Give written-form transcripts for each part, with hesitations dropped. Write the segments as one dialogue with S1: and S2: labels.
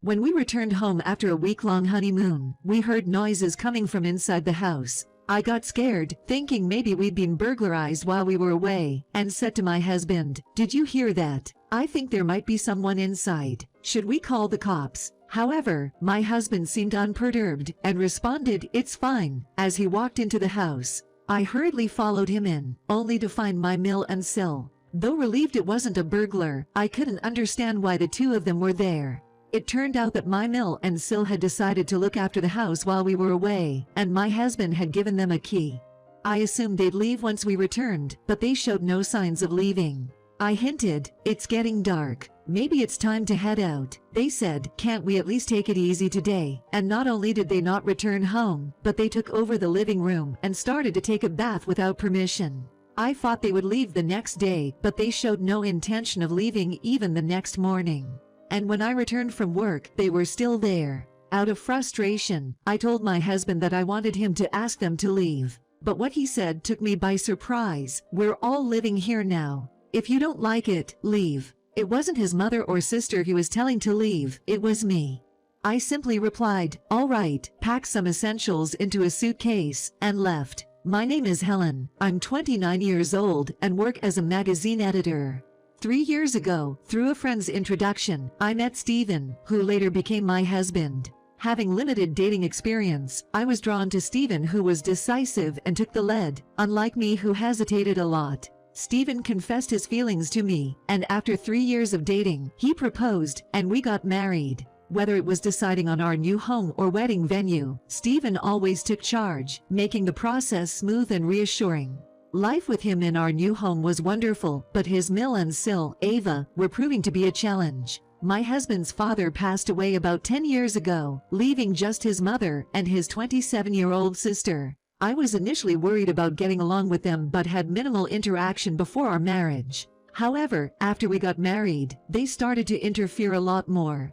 S1: When we returned home after a week-long honeymoon, we heard noises coming from inside the house. I got scared, thinking maybe we'd been burglarized while we were away, and said to my husband, "Did you hear that? I think there might be someone inside. Should we call the cops?" However, my husband seemed unperturbed and responded, "It's fine," as he walked into the house. I hurriedly followed him in, only to find my mill and Sil. Though relieved it wasn't a burglar, I couldn't understand why the two of them were there. It turned out that my mill and Sil had decided to look after the house while we were away, and my husband had given them a key. I assumed they'd leave once we returned, but they showed no signs of leaving. I hinted, "It's getting dark. Maybe it's time to head out." They said, "Can't we at least take it easy today?" And not only did they not return home, but they took over the living room and started to take a bath without permission. I thought they would leave the next day, but they showed no intention of leaving even the next morning. And when I returned from work, they were still there. Out of frustration, I told my husband that I wanted him to ask them to leave. But what he said took me by surprise. "We're all living here now. If you don't like it, leave." It wasn't his mother or sister he was telling to leave, it was me. I simply replied, "All right," packed some essentials into a suitcase, and left. My name is Helen. I'm 29 years old and work as a magazine editor. 3 years ago, through a friend's introduction, I met Steven, who later became my husband. Having limited dating experience, I was drawn to Steven, who was decisive and took the lead, unlike me who hesitated a lot. Steven confessed his feelings to me, and after 3 years of dating, he proposed, and we got married. Whether it was deciding on our new home or wedding venue, Steven always took charge, making the process smooth and reassuring. Life with him in our new home was wonderful, but his mill and Sil, Ava, were proving to be a challenge. My husband's father passed away about 10 years ago, leaving just his mother and his 27-year-old sister. I was initially worried about getting along with them but had minimal interaction before our marriage. However, after we got married, they started to interfere a lot more.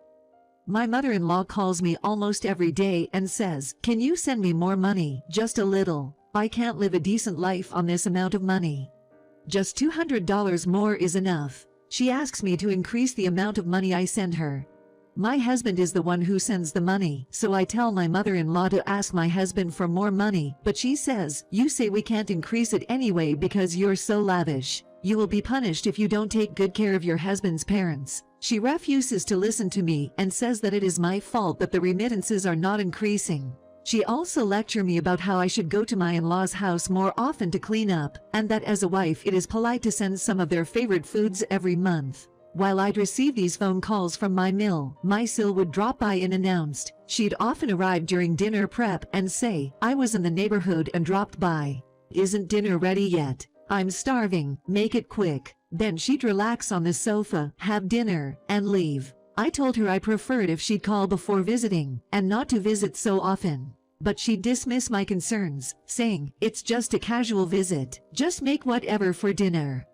S1: My mother-in-law calls me almost every day and says, "Can you send me more money, just a little? I can't live a decent life on this amount of money. Just $200 more is enough." She asks me to increase the amount of money I send her. My husband is the one who sends the money, so I tell my mother-in-law to ask my husband for more money, but she says, "You say we can't increase it anyway because you're so lavish. You will be punished if you don't take good care of your husband's parents." She refuses to listen to me and says that it is my fault that the remittances are not increasing. She also lectured me about how I should go to my in-laws' house more often to clean up, and that as a wife it is polite to send some of their favorite foods every month. While I'd receive these phone calls from my mill, my Sil would drop by unannounced. She'd often arrive during dinner prep and say, "I was in the neighborhood and dropped by. Isn't dinner ready yet? I'm starving, make it quick." Then she'd relax on the sofa, have dinner, and leave. I told her I preferred if she'd call before visiting, and not to visit so often. But she'd dismiss my concerns, saying, "It's just a casual visit, just make whatever for dinner."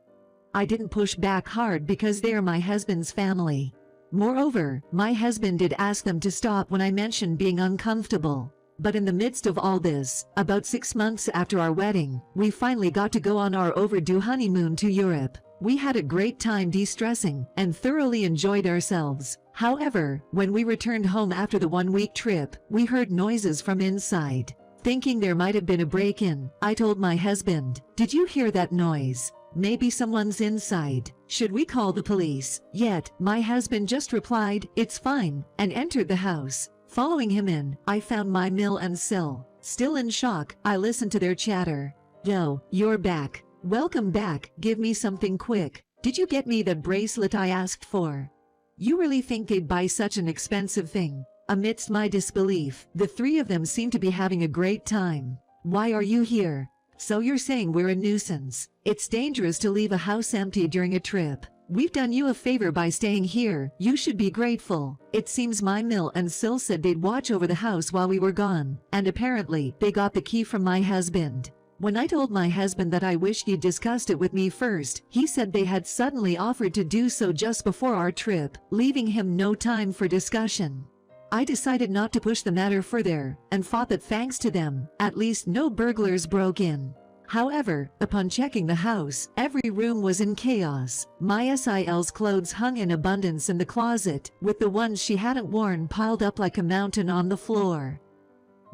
S1: I didn't push back hard because they're my husband's family. Moreover, my husband did ask them to stop when I mentioned being uncomfortable. But in the midst of all this, about 6 months after our wedding, we finally got to go on our overdue honeymoon to Europe. We had a great time de-stressing and thoroughly enjoyed ourselves. However, when we returned home after the 1-week trip, we heard noises from inside. Thinking there might have been a break-in, I told my husband, "Did you hear that noise? Maybe someone's inside. Should we call the police?" Yet, my husband just replied, "It's fine," and entered the house. Following him in, I found my mill and Sil. Still in shock, I listened to their chatter. "Yo, you're back. Welcome back, give me something quick. Did you get me that bracelet I asked for?" You really think they'd buy such an expensive thing? Amidst my disbelief, the three of them seemed to be having a great time. "Why are you here?" "So you're saying we're a nuisance? It's dangerous to leave a house empty during a trip. We've done you a favor by staying here, you should be grateful." It seems my mill and Sil said they'd watch over the house while we were gone, and apparently, they got the key from my husband. When I told my husband that I wished he'd discussed it with me first, he said they had suddenly offered to do so just before our trip, leaving him no time for discussion. I decided not to push the matter further, and thought that thanks to them, at least no burglars broke in. However, upon checking the house, every room was in chaos. My SIL's clothes hung in abundance in the closet, with the ones she hadn't worn piled up like a mountain on the floor.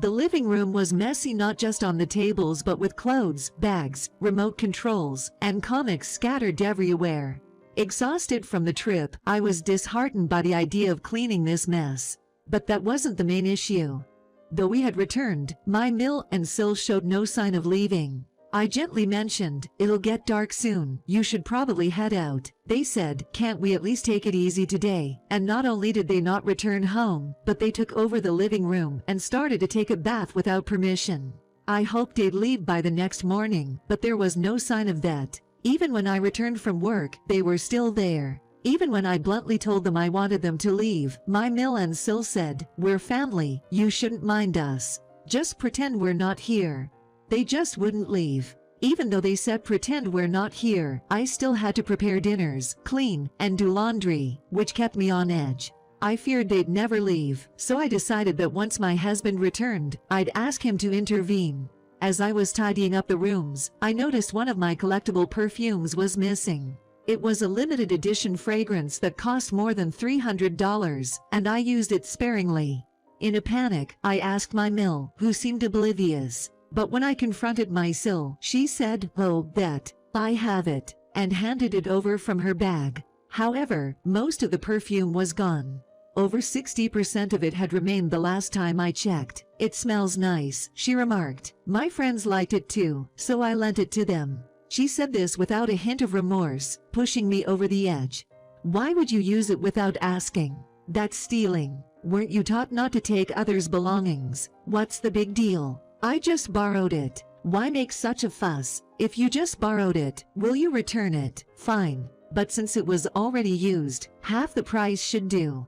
S1: The living room was messy, not just on the tables but with clothes, bags, remote controls, and comics scattered everywhere. Exhausted from the trip, I was disheartened by the idea of cleaning this mess. But that wasn't the main issue. Though we had returned, my Mill and Sil showed no sign of leaving. I gently mentioned, "It'll get dark soon, you should probably head out." They said, "Can't we at least take it easy today?" And not only did they not return home, but they took over the living room and started to take a bath without permission. I hoped they'd leave by the next morning, but there was no sign of that. Even when I returned from work, they were still there. Even when I bluntly told them I wanted them to leave, my Mill and Sil said, "We're family, you shouldn't mind us. Just pretend we're not here." They just wouldn't leave. Even though they said pretend we're not here, I still had to prepare dinners, clean, and do laundry, which kept me on edge. I feared they'd never leave, so I decided that once my husband returned, I'd ask him to intervene. As I was tidying up the rooms, I noticed one of my collectible perfumes was missing. It was a limited edition fragrance that cost more than $300, and I used it sparingly. In a panic, I asked my Mill, who seemed oblivious. But when I confronted my Sil, she said, "Oh, bet, I have it," and handed it over from her bag. However, most of the perfume was gone. Over 60% of it had remained the last time I checked. "It smells nice," she remarked. "My friends liked it too, so I lent it to them." She said this without a hint of remorse, pushing me over the edge. "Why would you use it without asking? That's stealing. Weren't you taught not to take others' belongings? What's the big deal? I just borrowed it. Why make such a fuss? If you just borrowed it, will you return it? Fine. But since it was already used, half the price should do."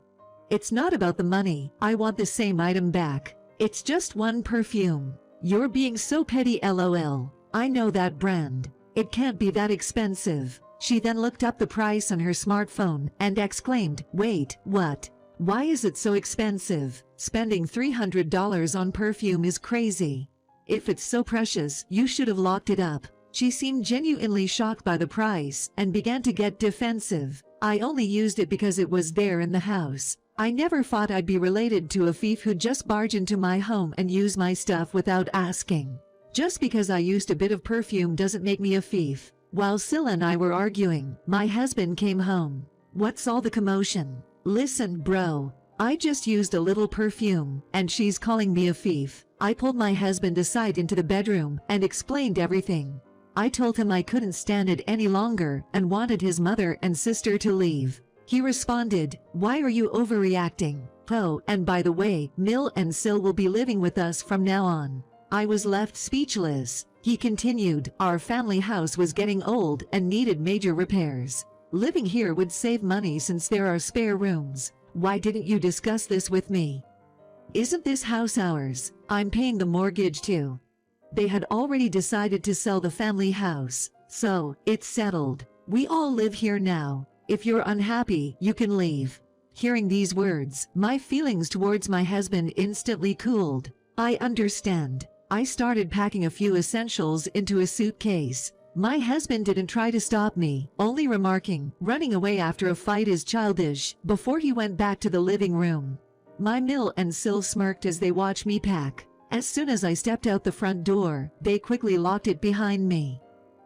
S1: "It's not about the money. I want the same item back. It's just one perfume." "You're being so petty, LOL. I know that brand. It can't be that expensive." She then looked up the price on her smartphone and exclaimed, "Wait, what? Why is it so expensive? Spending $300 on perfume is crazy. If it's so precious, you should have locked it up." She seemed genuinely shocked by the price and began to get defensive. "I only used it because it was there in the house. I never thought I'd be related to a thief who'd just barge into my home and use my stuff without asking. Just because I used a bit of perfume doesn't make me a thief." While Sil and I were arguing, my husband came home. "What's all the commotion?" "Listen, bro. I just used a little perfume, and she's calling me a thief." I pulled my husband aside into the bedroom and explained everything. I told him I couldn't stand it any longer and wanted his mother and sister to leave. He responded, "Why are you overreacting? Oh, and by the way, Mill and Sil will be living with us from now on." I was left speechless. He continued, "Our family house was getting old and needed major repairs. Living here would save money since there are spare rooms. Why didn't you discuss this with me? Isn't this house ours? I'm paying the mortgage too." They had already decided to sell the family house, so it's settled. "We all live here now. If you're unhappy, you can leave." Hearing these words, my feelings towards my husband instantly cooled. "I understand." I started packing a few essentials into a suitcase. My husband didn't try to stop me, only remarking, "Running away after a fight is childish," before he went back to the living room. My Mill and Sil smirked as they watched me pack. As soon as I stepped out the front door, they quickly locked it behind me.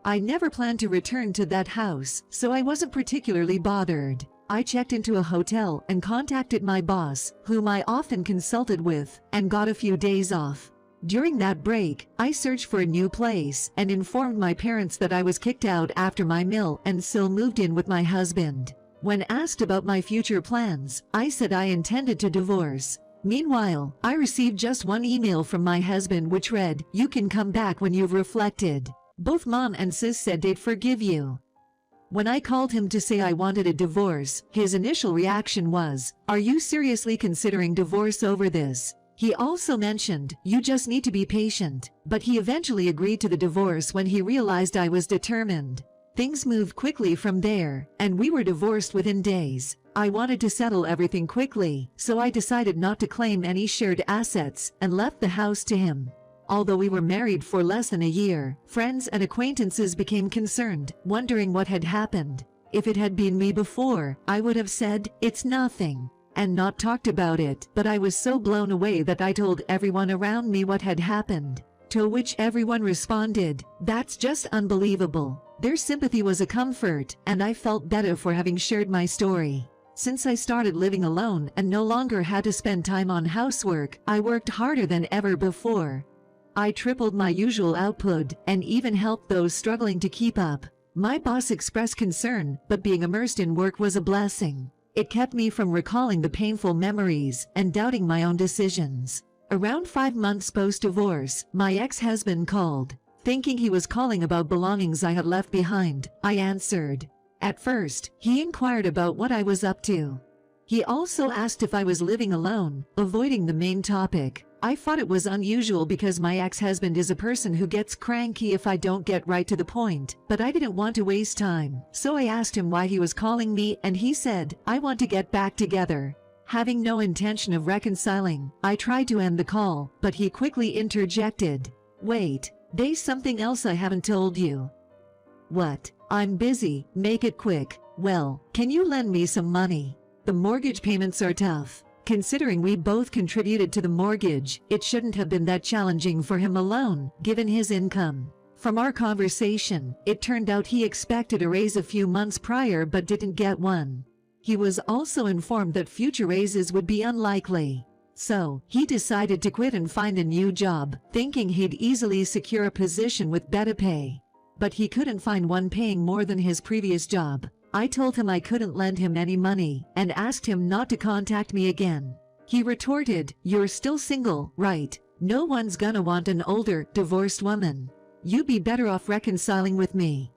S1: I never planned to return to that house, so I wasn't particularly bothered. I checked into a hotel and contacted my boss, whom I often consulted with, and got a few days off. During that break, I searched for a new place and informed my parents that I was kicked out after my Mill and Sil moved in with my husband. When asked about my future plans, I said I intended to divorce. Meanwhile, I received just one email from my husband which read, "You can come back when you've reflected. Both mom and sis said they'd forgive you." When I called him to say I wanted a divorce, his initial reaction was, "Are you seriously considering divorce over this?" He also mentioned, "You just need to be patient," but he eventually agreed to the divorce when he realized I was determined. Things moved quickly from there, and we were divorced within days. I wanted to settle everything quickly, so I decided not to claim any shared assets and left the house to him. Although we were married for less than a year, friends and acquaintances became concerned, wondering what had happened. If it had been me before, I would have said, "It's nothing," and not talked about it, but I was so blown away that I told everyone around me what had happened. To which everyone responded, "That's just unbelievable." Their sympathy was a comfort, and I felt better for having shared my story. Since I started living alone and no longer had to spend time on housework, I worked harder than ever before. I tripled my usual output and even helped those struggling to keep up. My boss expressed concern, but being immersed in work was a blessing. It kept me from recalling the painful memories and doubting my own decisions. Around 5 months post-divorce, my ex-husband called. Thinking he was calling about belongings I had left behind, I answered. At first, he inquired about what I was up to. He also asked if I was living alone, avoiding the main topic. I thought it was unusual because my ex-husband is a person who gets cranky if I don't get right to the point, but I didn't want to waste time, so I asked him why he was calling me and he said, "I want to get back together." Having no intention of reconciling, I tried to end the call, but he quickly interjected. "Wait, there's something else I haven't told you." "What?" "I'm busy, make it quick." "Well, can you lend me some money? The mortgage payments are tough." Considering we both contributed to the mortgage, it shouldn't have been that challenging for him alone, given his income. From our conversation, it turned out he expected a raise a few months prior but didn't get one. He was also informed that future raises would be unlikely. So, he decided to quit and find a new job, thinking he'd easily secure a position with better pay. But he couldn't find one paying more than his previous job. I told him I couldn't lend him any money and asked him not to contact me again. He retorted, "You're still single, right? No one's gonna want an older, divorced woman. You'd be better off reconciling with me."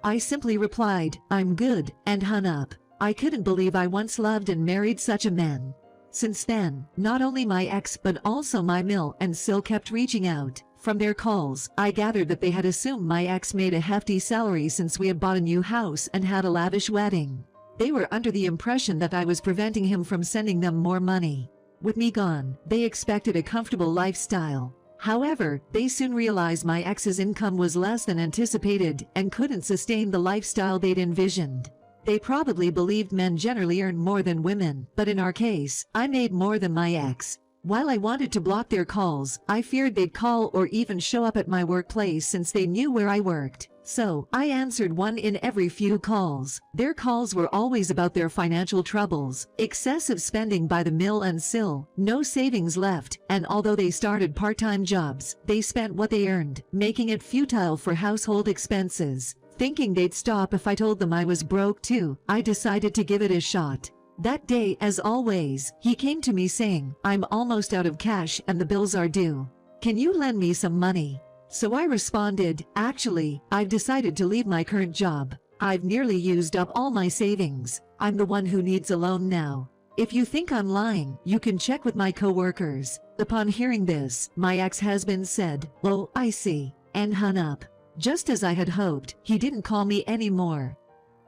S1: I simply replied, "I'm good," and hung up. I couldn't believe I once loved and married such a man. Since then, not only my ex but also my Mill and Sil kept reaching out. From their calls, I gathered that they had assumed my ex made a hefty salary since we had bought a new house and had a lavish wedding. They were under the impression that I was preventing him from sending them more money. With me gone, they expected a comfortable lifestyle. However, they soon realized my ex's income was less than anticipated and couldn't sustain the lifestyle they'd envisioned. They probably believed men generally earn more than women, but in our case, I made more than my ex. While I wanted to block their calls, I feared they'd call or even show up at my workplace since they knew where I worked. So, I answered one in every few calls. Their calls were always about their financial troubles, excessive spending by the Mill and Sil, no savings left, and although they started part-time jobs, they spent what they earned, making it futile for household expenses. Thinking they'd stop if I told them I was broke too, I decided to give it a shot. That day, as always, he came to me saying, "I'm almost out of cash and the bills are due. Can you lend me some money?" So I responded, "Actually, I've decided to leave my current job. I've nearly used up all my savings. I'm the one who needs a loan now. If you think I'm lying, you can check with my coworkers." Upon hearing this, my ex-husband said, "Oh, I see," and hung up. Just as I had hoped, he didn't call me anymore.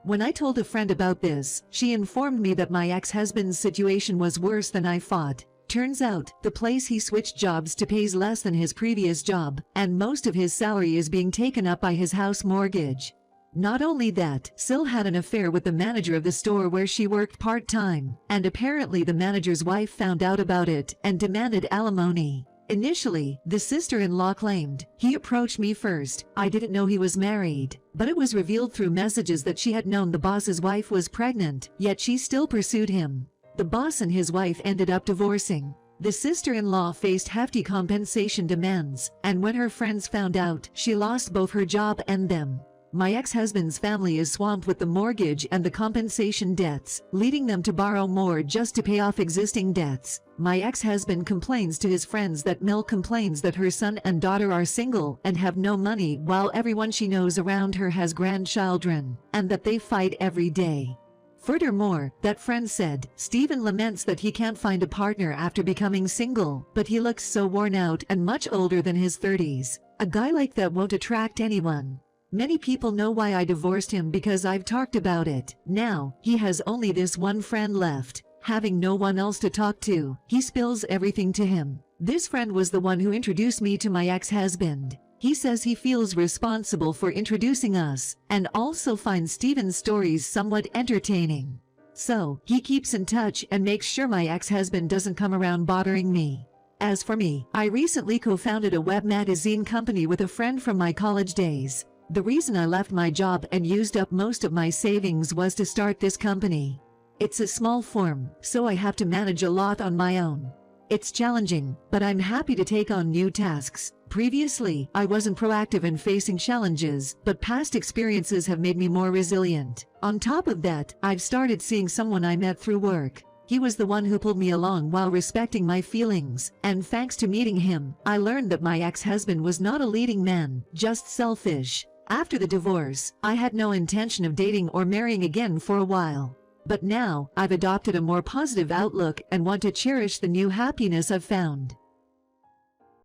S1: When I told a friend about this, she informed me that my ex-husband's situation was worse than I thought. Turns out, the place he switched jobs to pays less than his previous job, and most of his salary is being taken up by his house mortgage. Not only that, Sil had an affair with the manager of the store where she worked part-time, and apparently the manager's wife found out about it and demanded alimony. Initially, the sister-in-law claimed, "He approached me first, I didn't know he was married," but it was revealed through messages that she had known the boss's wife was pregnant, yet she still pursued him. The boss and his wife ended up divorcing. The sister-in-law faced hefty compensation demands, and when her friends found out, she lost both her job and them. My ex-husband's family is swamped with the mortgage and the compensation debts, leading them to borrow more just to pay off existing debts. My ex-husband complains to his friends that Mill complains that her son and daughter are single and have no money while everyone she knows around her has grandchildren, and that they fight every day. Furthermore, that friend said, Stephen laments that he can't find a partner after becoming single, but he looks so worn out and much older than his 30s. A guy like that won't attract anyone. Many people know why I divorced him because I've talked about it. Now, he has only this one friend left. Having no one else to talk to, he spills everything to him. This friend was the one who introduced me to my ex-husband. He says he feels responsible for introducing us, and also finds Steven's stories somewhat entertaining. So, he keeps in touch and makes sure my ex-husband doesn't come around bothering me. As for me, I recently co-founded a web magazine company with a friend from my college days. The reason I left my job and used up most of my savings was to start this company. It's a small firm, so I have to manage a lot on my own. It's challenging, but I'm happy to take on new tasks. Previously, I wasn't proactive in facing challenges, but past experiences have made me more resilient. On top of that, I've started seeing someone I met through work. He was the one who pulled me along while respecting my feelings, and thanks to meeting him, I learned that my ex-husband was not a leading man, just selfish. After the divorce, I had no intention of dating or marrying again for a while. But now, I've adopted a more positive outlook and want to cherish the new happiness I've found.